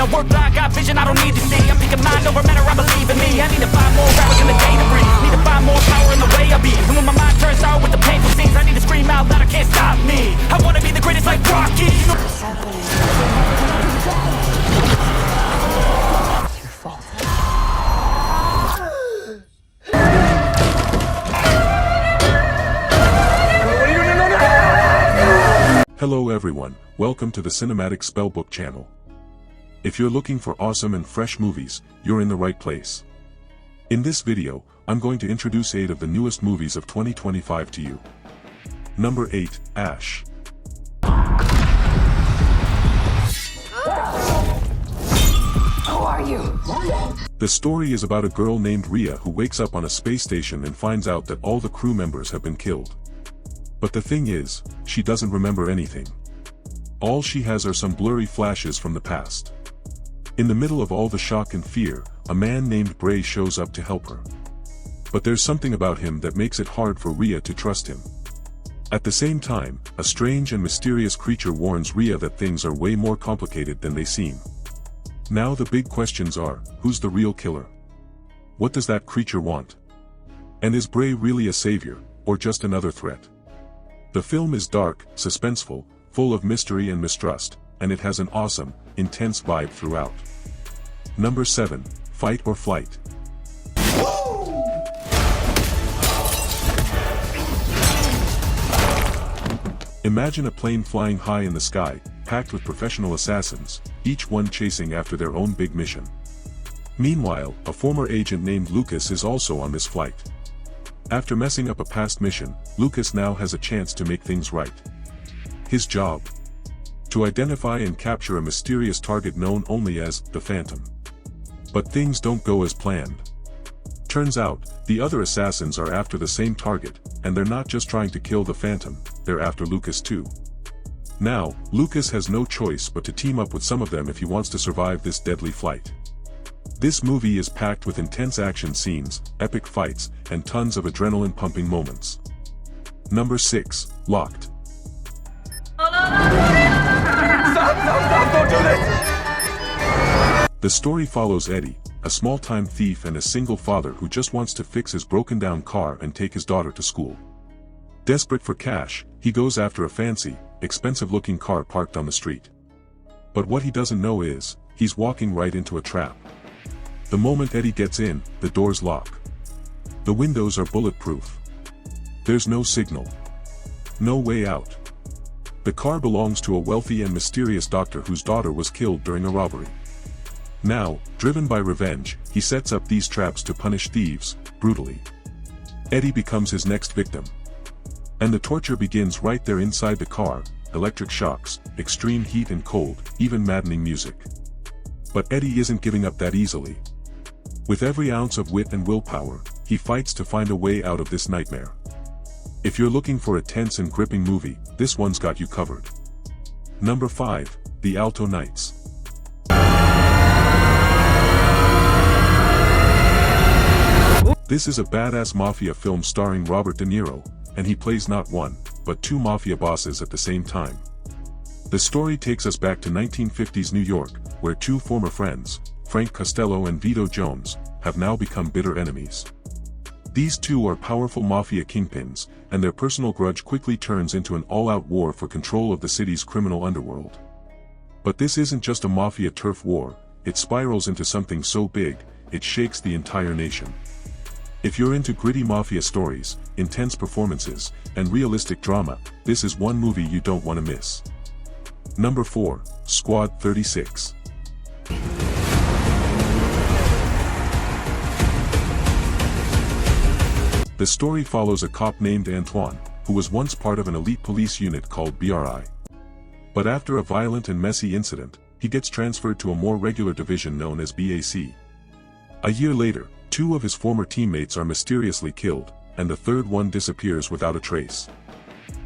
I work like I got vision I don't need to see. I'm thinking mind over matter, I believe in me. I need to find more hours in the day to breathe. Need to find more power in the way I be. And when my mind turns sour with the painful scenes, I need to scream out loud, I can't stop me. I wanna be the greatest like Rocky. What's happening? It's your fault. Hello everyone, welcome to the Cinematic Spellbook channel. If you're looking for awesome and fresh movies, you're in the right place. In this video, I'm going to introduce 8 of the newest movies of 2025 to you. Number 8, Ash. Who are you? The story is about a girl named Rhea who wakes up on a space station and finds out that all the crew members have been killed. But the thing is, she doesn't remember anything. All she has are some blurry flashes from the past. In the middle of all the shock and fear, a man named Bray shows up to help her. But there's something about him that makes it hard for Rhea to trust him. At the same time, a strange and mysterious creature warns Rhea that things are way more complicated than they seem. Now the big questions are, who's the real killer? What does that creature want? And is Bray really a savior, or just another threat? The film is dark, suspenseful, full of mystery and mistrust, and it has an awesome, intense vibe throughout. Number 7, Fight or Flight. Imagine a plane flying high in the sky, packed with professional assassins, each one chasing after their own big mission. Meanwhile, a former agent named Lucas is also on this flight. After messing up a past mission, Lucas now has a chance to make things right. His job? To identify and capture a mysterious target known only as the Phantom. But things don't go as planned. Turns out, the other assassins are after the same target, and they're not just trying to kill the Phantom, they're after Lucas too. Now, Lucas has no choice but to team up with some of them if he wants to survive this deadly flight. This movie is packed with intense action scenes, epic fights, and tons of adrenaline-pumping moments. Number 6, Locked. Stop, don't do this! The story follows Eddie, a small-time thief and a single father who just wants to fix his broken-down car and take his daughter to school. Desperate for cash, he goes after a fancy, expensive-looking car parked on the street. But what he doesn't know is, he's walking right into a trap. The moment Eddie gets in, the doors lock. The windows are bulletproof. There's no signal. No way out. The car belongs to a wealthy and mysterious doctor whose daughter was killed during a robbery. Now, driven by revenge, he sets up these traps to punish thieves, brutally. Eddie becomes his next victim. And the torture begins right there inside the car, electric shocks, extreme heat and cold, even maddening music. But Eddie isn't giving up that easily. With every ounce of wit and willpower, he fights to find a way out of this nightmare. If you're looking for a tense and gripping movie, this one's got you covered. Number 5, The Alto Knights. This is a badass mafia film starring Robert De Niro, and he plays not one, but 2 mafia bosses at the same time. The story takes us back to 1950s New York, where 2 former friends, Frank Costello and Vito Jones, have now become bitter enemies. These 2 are powerful mafia kingpins, and their personal grudge quickly turns into an all-out war for control of the city's criminal underworld. But this isn't just a mafia turf war, it spirals into something so big, it shakes the entire nation. If you're into gritty mafia stories, intense performances, and realistic drama, this is one movie you don't want to miss. Number 4, Squad 36. The story follows a cop named Antoine, who was once part of an elite police unit called BRI. But after a violent and messy incident, he gets transferred to a more regular division known as BAC. A year later, 2 of his former teammates are mysteriously killed, and the third one disappears without a trace.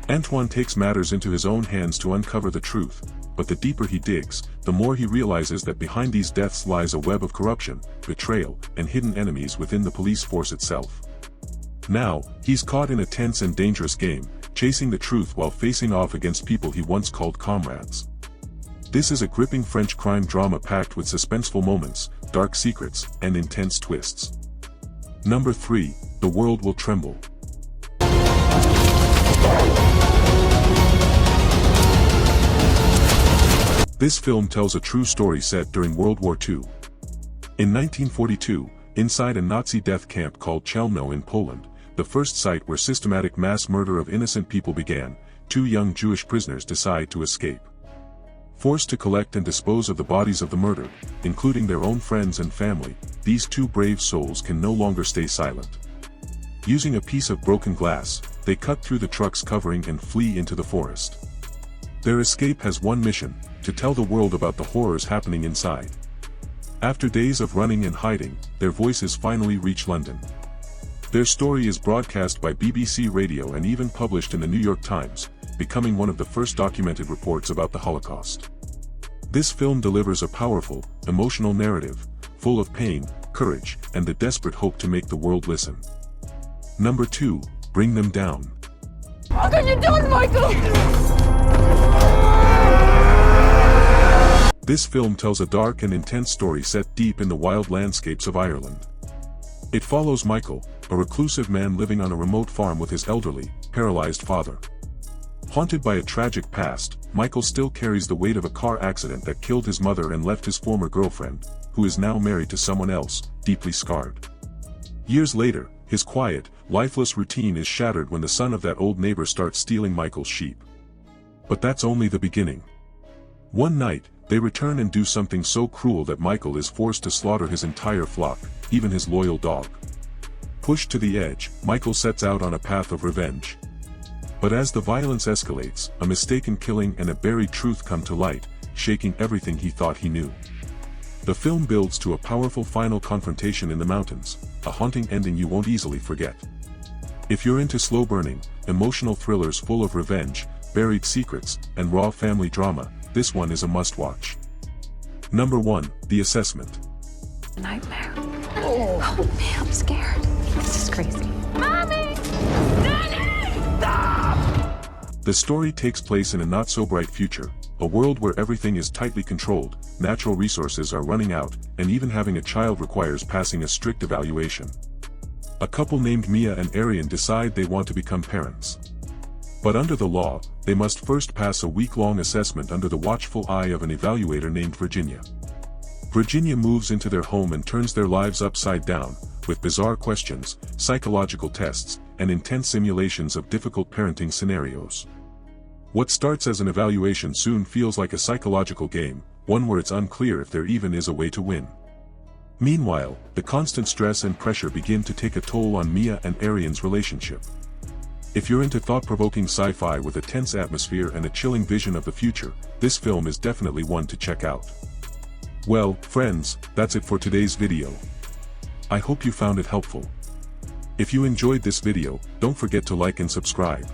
Antoine takes matters into his own hands to uncover the truth, but the deeper he digs, the more he realizes that behind these deaths lies a web of corruption, betrayal, and hidden enemies within the police force itself. Now, he's caught in a tense and dangerous game, chasing the truth while facing off against people he once called comrades. This is a gripping French crime drama packed with suspenseful moments, dark secrets, and intense twists. Number 3, The World Will Tremble. This film tells a true story set during World War II. In 1942, inside a Nazi death camp called Tremble in Poland, the first site where systematic mass murder of innocent people began, 2 young Jewish prisoners decide to escape. Forced to collect and dispose of the bodies of the murdered, including their own friends and family, these 2 brave souls can no longer stay silent. Using a piece of broken glass, they cut through the truck's covering and flee into the forest. Their escape has one mission: to tell the world about the horrors happening inside. After days of running and hiding, their voices finally reach London. Their story is broadcast by BBC Radio and even published in the New York Times, becoming one of the first documented reports about the Holocaust. This film delivers a powerful, emotional narrative, full of pain, courage, and the desperate hope to make the world listen. Number 2, Bring Them Down. What are you doing, Michael? This film tells a dark and intense story set deep in the wild landscapes of Ireland. It follows Michael, a reclusive man living on a remote farm with his elderly, paralyzed father. Haunted by a tragic past, Michael still carries the weight of a car accident that killed his mother and left his former girlfriend, who is now married to someone else, deeply scarred. Years later, his quiet, lifeless routine is shattered when the son of that old neighbor starts stealing Michael's sheep. But that's only the beginning. One night, they return and do something so cruel that Michael is forced to slaughter his entire flock, even his loyal dog. Pushed to the edge, Michael sets out on a path of revenge. But as the violence escalates, a mistaken killing and a buried truth come to light, shaking everything he thought he knew. The film builds to a powerful final confrontation in the mountains, a haunting ending you won't easily forget. If you're into slow-burning, emotional thrillers full of revenge, buried secrets, and raw family drama, this one is a must-watch. Number 1, The Assessment. Nightmare. Oh man, I'm scared. This is crazy. Mommy! Daddy! Stop! The story takes place in a not-so-bright future, a world where everything is tightly controlled, natural resources are running out, and even having a child requires passing a strict evaluation. A couple named Mia and Arian decide they want to become parents. But under the law, they must first pass a week-long assessment under the watchful eye of an evaluator named Virginia. Virginia moves into their home and turns their lives upside down, with bizarre questions, psychological tests, and intense simulations of difficult parenting scenarios. What starts as an evaluation soon feels like a psychological game, one where it's unclear if there even is a way to win. Meanwhile, the constant stress and pressure begin to take a toll on Mia and Arian's relationship. If you're into thought-provoking sci-fi with a tense atmosphere and a chilling vision of the future, this film is definitely one to check out. Well, friends, that's it for today's video. I hope you found it helpful. If you enjoyed this video, don't forget to like and subscribe.